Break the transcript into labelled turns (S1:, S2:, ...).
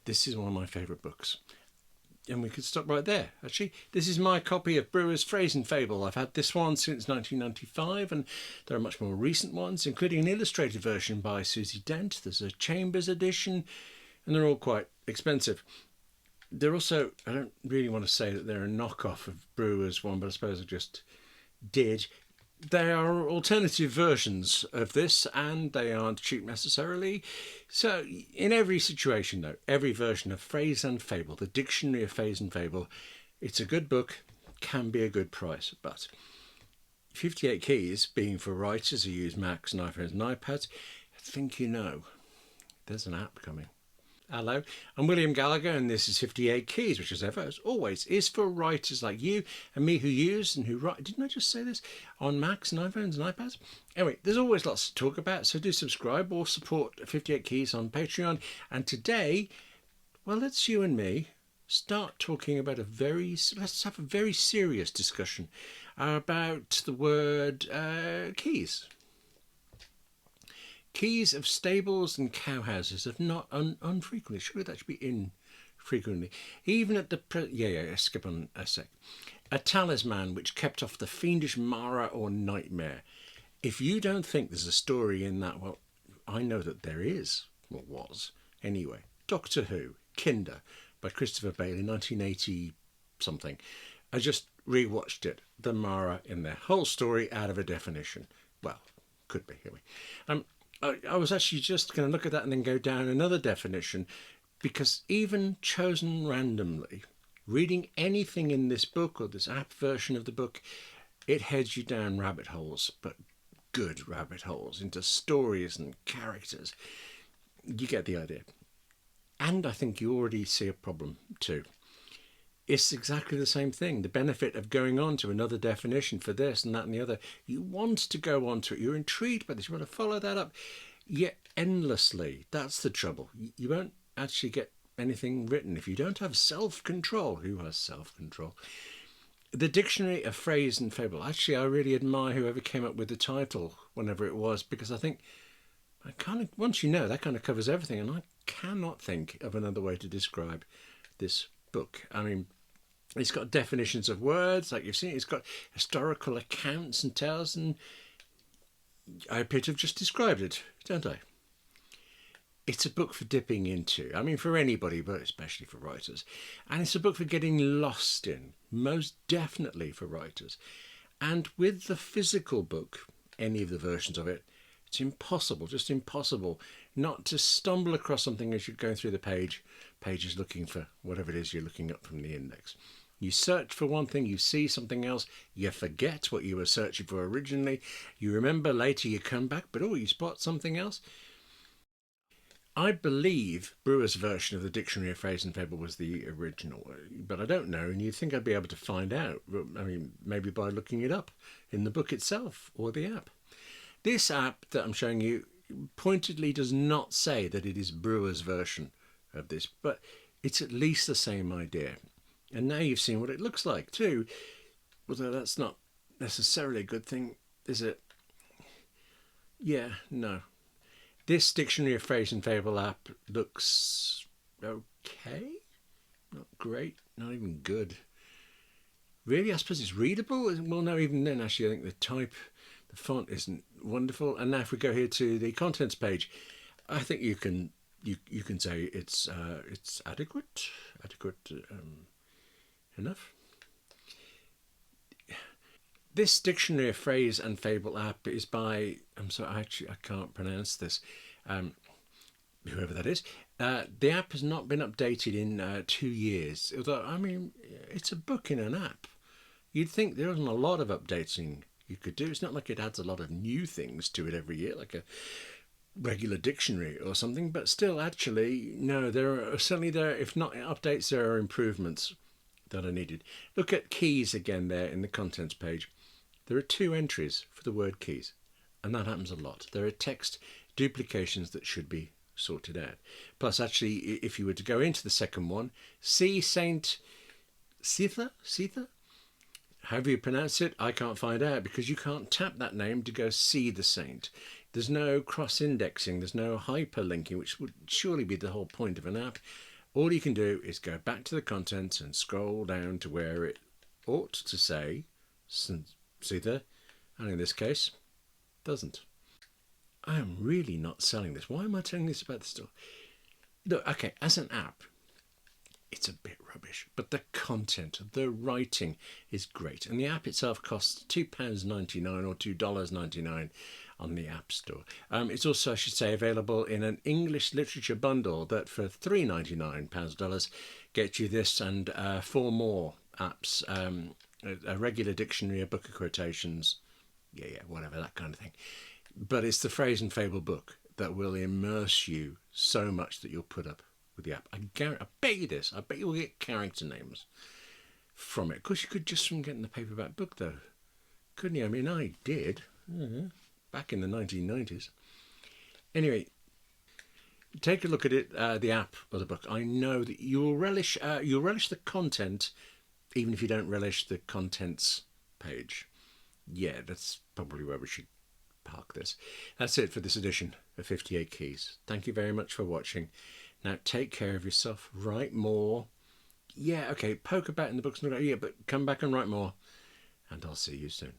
S1: This is one of my favourite books. And we could stop right there. Actually, this is my copy of Brewer's Phrase and Fable. I've had this one since 1995, and there are much more recent ones, including an illustrated version by Susie Dent. There's a Chambers edition, and they're all quite expensive. They're also, I don't really want to say that they're a knockoff of Brewer's one, but I suppose I just did. There are alternative versions of this, and they aren't cheap necessarily. So in every situation, though, every version of Phrase and Fable, the Dictionary of Phrase and Fable, it's a good book, can be a good price. But 58 Keys, being for writers who use Macs and iPhones and iPads, I think you know there's an app coming. Hello, I'm William Gallagher, and this is 58 Keys, which as always is for writers like you and me who use and who write. Didn't I just say this? On Macs and iPhones and iPads? Anyway, there's always lots to talk about, so do subscribe or support 58 Keys on Patreon. And today, well, let's you and me start talking about let's have a very serious discussion about the word keys. Keys of stables and cowhouses have not unfrequently, surely that should be infrequently, even at the, skip on a sec. A talisman which kept off the fiendish Mara or nightmare. If you don't think there's a story in that, well, I know that there is, or was, anyway. Doctor Who, Kinder, by Christopher Bailey, 1980 something. I just rewatched it, the Mara in there. Whole story out of a definition. Well, could be, anyway. I was actually just going to look at that and then go down another definition, because even chosen randomly, reading anything in this book or this app version of the book, it heads you down rabbit holes, but good rabbit holes, into stories and characters. You get the idea. And I think you already see a problem too. It's exactly the same thing. The benefit of going on to another definition for this and that and the other. You want to go on to it. You're intrigued by this. You want to follow that up. Yet endlessly. That's the trouble. You won't actually get anything written if you don't have self-control. Who has self-control? The Dictionary of Phrase and Fable. Actually, I really admire whoever came up with the title, whenever it was, because I think once you know, that kind of covers everything. And I cannot think of another way to describe this book. I mean, it's got definitions of words, like you've seen. It's got historical accounts and tales, and I appear to have just described it, don't I? It's a book for dipping into. I mean, for anybody, but especially for writers. And it's a book for getting lost in, most definitely for writers. And with the physical book, any of the versions of it, it's impossible, just impossible, not to stumble across something as you're going through the pages looking for whatever it is you're looking up from the index. You search for one thing, you see something else, you forget what you were searching for originally, you remember later, you come back, but you spot something else. I believe Brewer's version of the Dictionary of Phrase and Fable was the original, but I don't know, and you'd think I'd be able to find out. I mean, maybe by looking it up in the book itself or the app. This app that I'm showing you pointedly does not say that it is Brewer's version of this, but it's at least the same idea. And now you've seen what it looks like too, although that's not necessarily a good thing, is it? Yeah, no. This Dictionary of Phrase and Fable app looks okay, not great, not even good. Really, I suppose it's readable. Well, no, even then, actually, I think the font isn't wonderful. And now if we go here to the contents page, I think you can say it's adequate enough. This Dictionary of Phrase and Fable app is by, I can't pronounce this, whoever that is. The app has not been updated in 2 years. Although, I mean, it's a book in an app. You'd think there isn't a lot of updating you could do. It's not like it adds a lot of new things to it every year, like a regular dictionary or something. But still, actually, no, if not updates, there are improvements that are needed. Look at keys again there in the contents page. There are 2 entries for the word keys, and that happens a lot. There are text duplications that should be sorted out. Plus, actually, if you were to go into the second one, see Saint Sitha? However you pronounce it, I can't find out, because you can't tap that name to go see the saint. There's no cross-indexing, there's no hyperlinking, which would surely be the whole point of an app. All you can do is go back to the contents and scroll down to where it ought to say see there, and in this case doesn't. I am really not selling this. Why am I telling this about the store? Look, okay, as an app, it's a bit rubbish, but the content, the writing is great. And the app itself costs £2.99 or $2.99 on the App Store. It's also, I should say, available in an English literature bundle that for £3.99 gets you this and 4 more apps, a regular dictionary, a book of quotations, whatever, that kind of thing. But it's the Phrase and Fable book that will immerse you so much that you'll put up with the app. I bet you this. I bet you'll get character names from it. Of course, you could just from getting the paperback book, though, couldn't you? I mean, I did back in the 1990s. Anyway, take a look at it, the app or the book. I know that you'll relish the content, even if you don't relish the contents page. Yeah, that's probably where we should park this. That's it for this edition of 58 Keys. Thank you very much for watching. Now take care of yourself, write more. Yeah, okay, poke about in the books, but come back and write more, and I'll see you soon.